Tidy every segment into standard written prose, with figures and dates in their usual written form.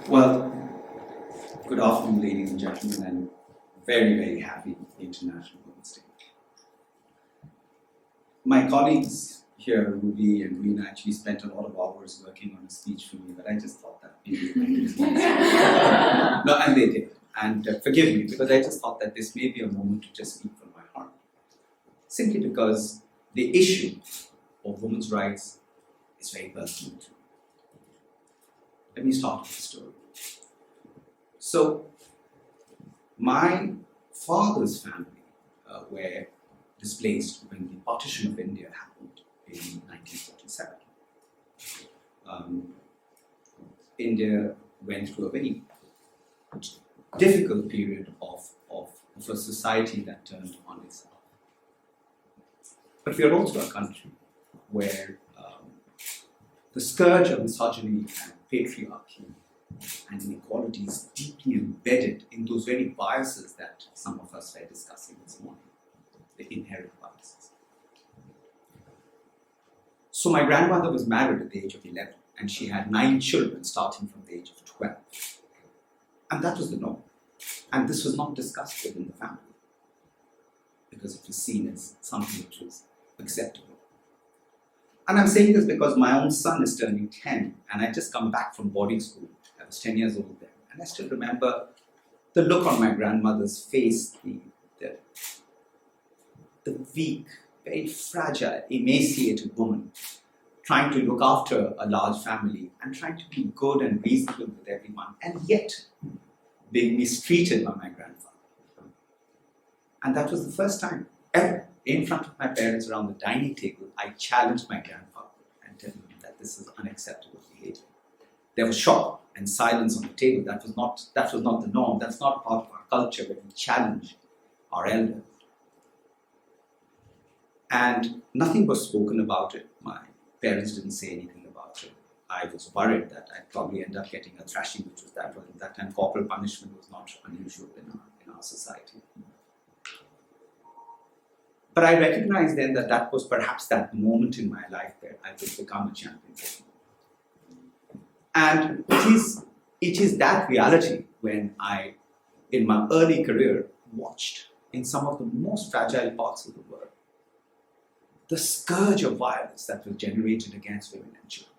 Well, good afternoon, ladies and gentlemen, and very, very happy International Women's Day. My colleagues here, Ruby and Rina, actually spent a lot of hours working on a speech for me, but I just thought that maybe it might be nice. No, and they did. And forgive me, because I just thought that this may be a moment to just speak from my heart. Simply because the issue of women's rights is very personal to me. Let me start with the story. So, my father's family were displaced when the partition of India happened in 1947. India went through a very difficult period of a society that turned on itself. But we are also a country where the scourge of misogyny and patriarchy and inequality is deeply embedded in those very biases that some of us were discussing this morning, the inherent biases. So my grandmother was married at the age of 11 and she had 9 children starting from the age of 12. And that was the norm. And this was not discussed within the family because it was seen as something which was acceptable. And I'm saying this because my own son is turning 10 and I just come back from boarding school. I was 10 years old then. And I still remember the look on my grandmother's face, the weak, very fragile, emaciated woman trying to look after a large family and trying to be good and reasonable with everyone and yet being mistreated by my grandfather. And that was the first time ever in front of my parents around the dining table, I challenged my grandfather and told him that this is unacceptable behavior. There was shock and silence on the table. That was not the norm. That's not part of our culture where we challenge our elders. And nothing was spoken about it. My parents didn't say anything about it. I was worried that I'd probably end up getting a thrashing, which was that at that time corporal punishment was not unusual in our society. But I recognized then that that was perhaps that moment in my life where I would become a champion. And it is that reality when I, in my early career, watched in some of the most fragile parts of the world, the scourge of violence that was generated against women and children.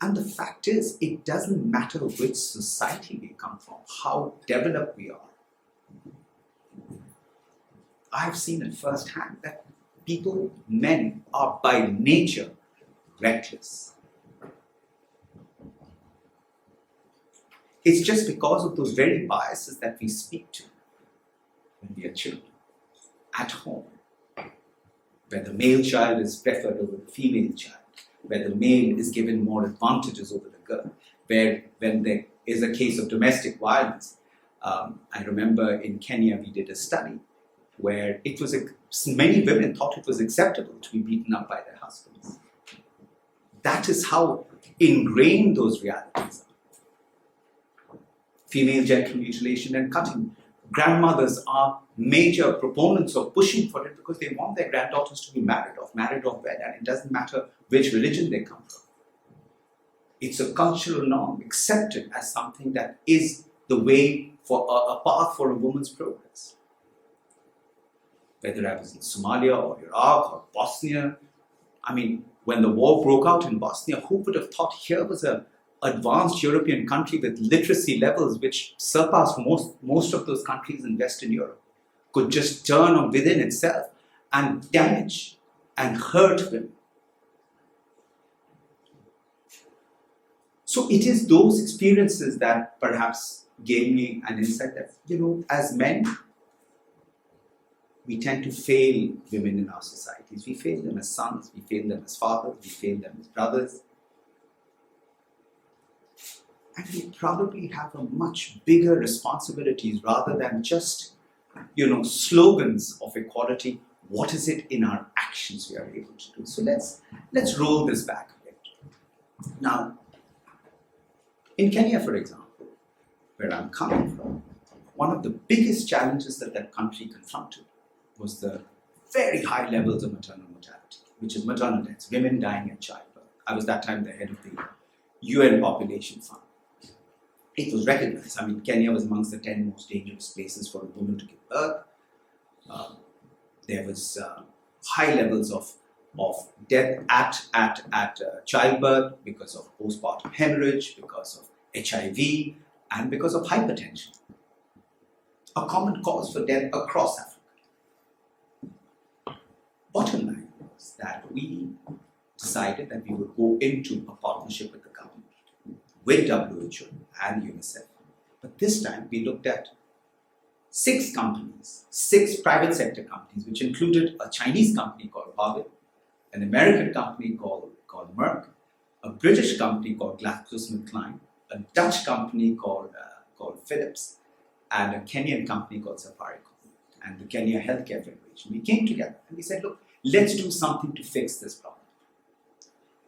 And the fact is, it doesn't matter which society we come from, how developed we are. I've seen it firsthand that people, men, are by nature reckless. It's just because of those very biases that we speak to when we are children, at home, where the male child is preferred over the female child, where the male is given more advantages over the girl, where when there is a case of domestic violence, I remember in Kenya we did a study where it was many women thought it was acceptable to be beaten up by their husbands. That is how ingrained those realities are. Female genital mutilation and cutting. Grandmothers are major proponents of pushing for it because they want their granddaughters to be married off when, and it doesn't matter which religion they come from. It's a cultural norm accepted as something that is the way for a path for a woman's progress. Whether I was in Somalia or Iraq or Bosnia. I mean, when the war broke out in Bosnia, who would have thought here was an advanced European country with literacy levels which surpassed most of those countries in Western Europe, could just turn on within itself and damage and hurt women. So it is those experiences that perhaps gave me an insight that, as men, we tend to fail women in our societies. We fail them as sons, we fail them as fathers, we fail them as brothers. And we probably have a much bigger responsibilities rather than just, slogans of equality. What is it in our actions we are able to do? So let's roll this back a bit. Now, in Kenya, for example, where I'm coming from, one of the biggest challenges that country confronted was the very high levels of maternal mortality, which is maternal deaths, women dying at childbirth. I was that time the head of the UN Population Fund. it was recognized. I mean, Kenya was amongst the 10 most dangerous places for a woman to give birth. There was high levels of death at childbirth because of postpartum hemorrhage, because of HIV, and because of hypertension. A common cause for death across Africa. Bottom line was that we decided that we would go into a partnership with the government, with WHO and UNICEF. But this time we looked at 6 companies, 6 private sector companies, which included a Chinese company called Huawei, an American company called Merck, a British company called GlaxoSmithKline, a Dutch company called Philips, and a Kenyan company called Safaricom, and the Kenya Healthcare Federation. We came together and we said, look, let's do something to fix this problem.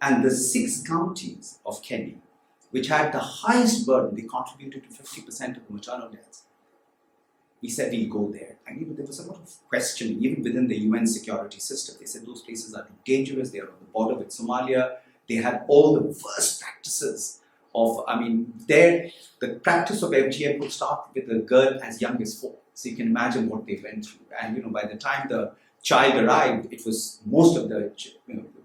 And the 6 counties of Kenya, which had the highest burden, they contributed to 50% of the maternal deaths. We said we'll go there. And even there was a lot of questioning, even within the UN security system. They said those places are too dangerous, they are on the border with Somalia. They had all the worst practices of, the practice of FGM would start with a girl as young as 4. So you can imagine what they went through. And by the time the child arrived, it was most of the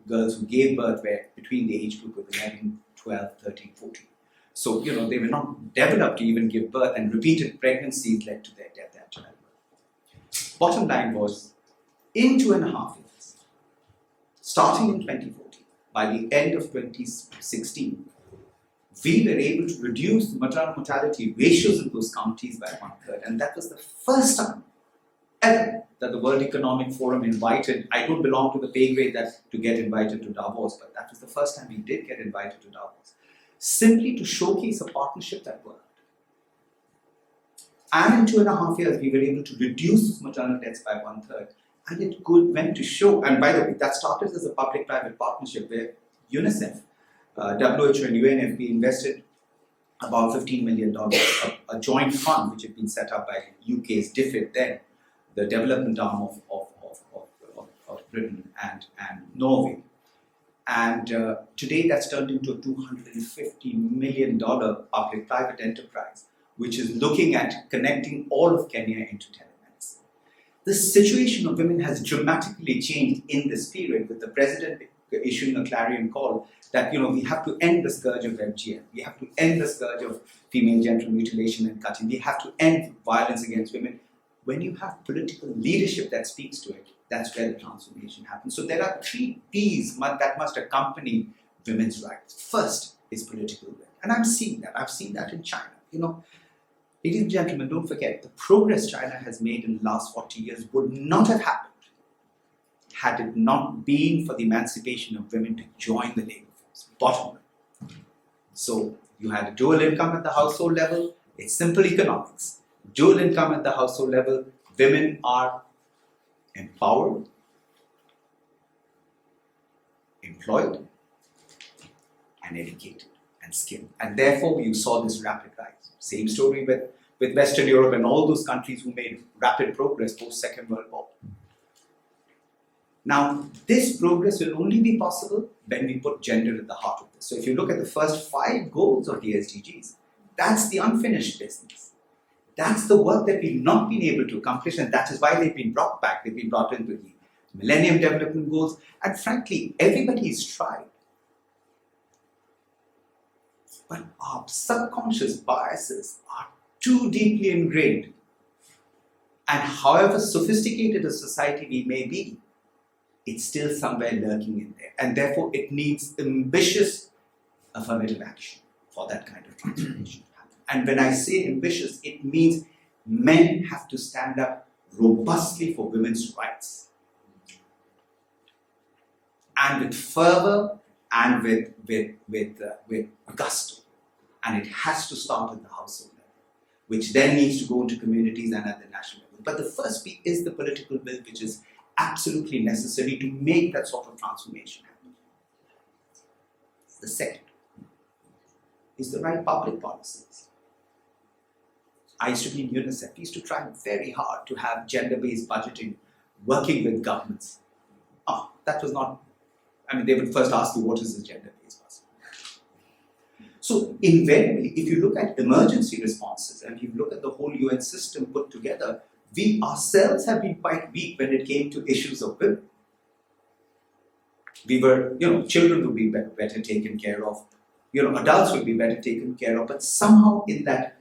girls who gave birth were between the age group of 11, 12, 13, 14. So, they were not developed to even give birth, and repeated pregnancies led to their death at childbirth. Bottom line was, in 2.5 years, starting in 2014, by the end of 2016, we were able to reduce the maternal mortality ratios in those counties by 1/3. And that was the first time ever that the World Economic Forum invited. I don't belong to the pay grade to get invited to Davos, but that was the first time we did get invited to Davos. Simply to showcase a partnership that worked. And in 2.5 years, we were able to reduce maternal deaths by 1/3. And it went to show, and by the way, that started as a public-private partnership where UNICEF, WHO and UNFP invested about $15 million, a joint fund which had been set up by UK's DFID then, the development arm of Britain and Norway. And today that's turned into a $250 million public-private enterprise, which is looking at connecting all of Kenya into telemedicine. The situation of women has dramatically changed in this period, with the president issuing a clarion call that we have to end the scourge of FGM, we have to end the scourge of female genital mutilation and cutting, we have to end violence against women. When you have political leadership that speaks to it, that's where the transformation happens. So there are 3 P's that must accompany women's rights. First is political will. And I'm seeing that. I've seen that in China. Ladies and gentlemen, don't forget, the progress China has made in the last 40 years would not have happened had it not been for the emancipation of women to join the labor force. Bottom line. So you had a dual income at the household level. It's simple economics. Dual income at the household level, women are empowered, employed, and educated and skilled. And therefore, you saw this rapid rise. Same story with Western Europe and all those countries who made rapid progress post-Second World War. Now, this progress will only be possible when we put gender at the heart of this. So if you look at the first 5 goals of the SDGs, that's the unfinished business. That's the work that we've not been able to accomplish, and that is why they've been brought back. They've been brought into the Millennium Development Goals, and frankly, everybody's tried. But our subconscious biases are too deeply ingrained. And however sophisticated a society we may be, it's still somewhere lurking in there. And therefore, it needs ambitious affirmative action for that kind of transformation to happen. And when I say ambitious, it means men have to stand up robustly for women's rights. And with fervor and with gusto. And it has to start at the household level, which then needs to go into communities and at the national level. But the first P is the political will, which is absolutely necessary to make that sort of transformation happen. The second is the right public policies. I used to be in UNICEF. We used to try very hard to have gender-based budgeting, working with governments. That was not, they would first ask you, what is this gender-based budgeting? So invariably, if you look at emergency responses and you look at the whole UN system put together, we ourselves have been quite weak when it came to issues of women. We were, children would be better taken care of, adults would be better taken care of, but somehow in that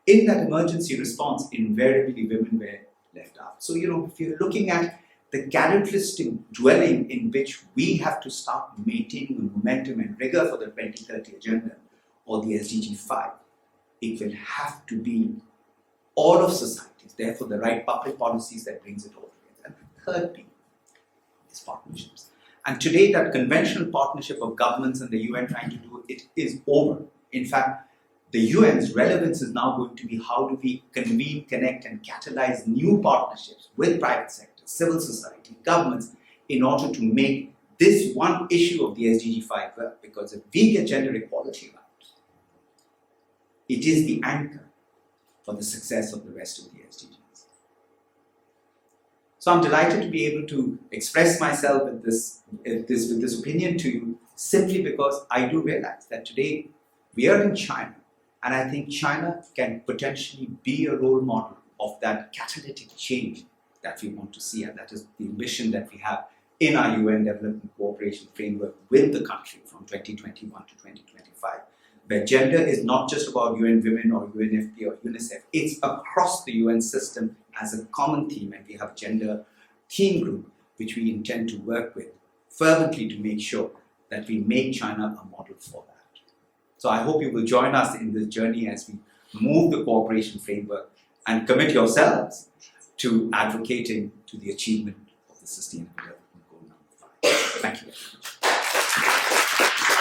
emergency response, invariably women were left out. So, if you're looking at the characteristic dwelling in which we have to start maintaining the momentum and rigor for the 2030 agenda or the SDG 5, it will have to be all of societies, therefore the right public policies that brings it all together. And the third P is partnerships. And today that conventional partnership of governments and the UN trying to do it is over. In fact, the UN's relevance is now going to be how do we convene, connect and catalyze new partnerships with private sector, civil society, governments in order to make this one issue of the SDG 5 work. Because if we get gender equality right, it is the anchor for the success of the rest of the SDGs. So I'm delighted to be able to express myself with this opinion to you simply because I do realize that today we are in China, and I think China can potentially be a role model of that catalytic change that we want to see, and that is the ambition that we have in our UN Development Cooperation Framework with the country from 2021 to 2025, where gender is not just about UN Women or UNFP or UNICEF, it's across the UN system as a common theme, and we have a gender theme group which we intend to work with fervently to make sure that we make China a model for that. So I hope you will join us in this journey as we move the cooperation framework and commit yourselves to advocating to the achievement of the Sustainable Development Goal number 5. Thank you very much.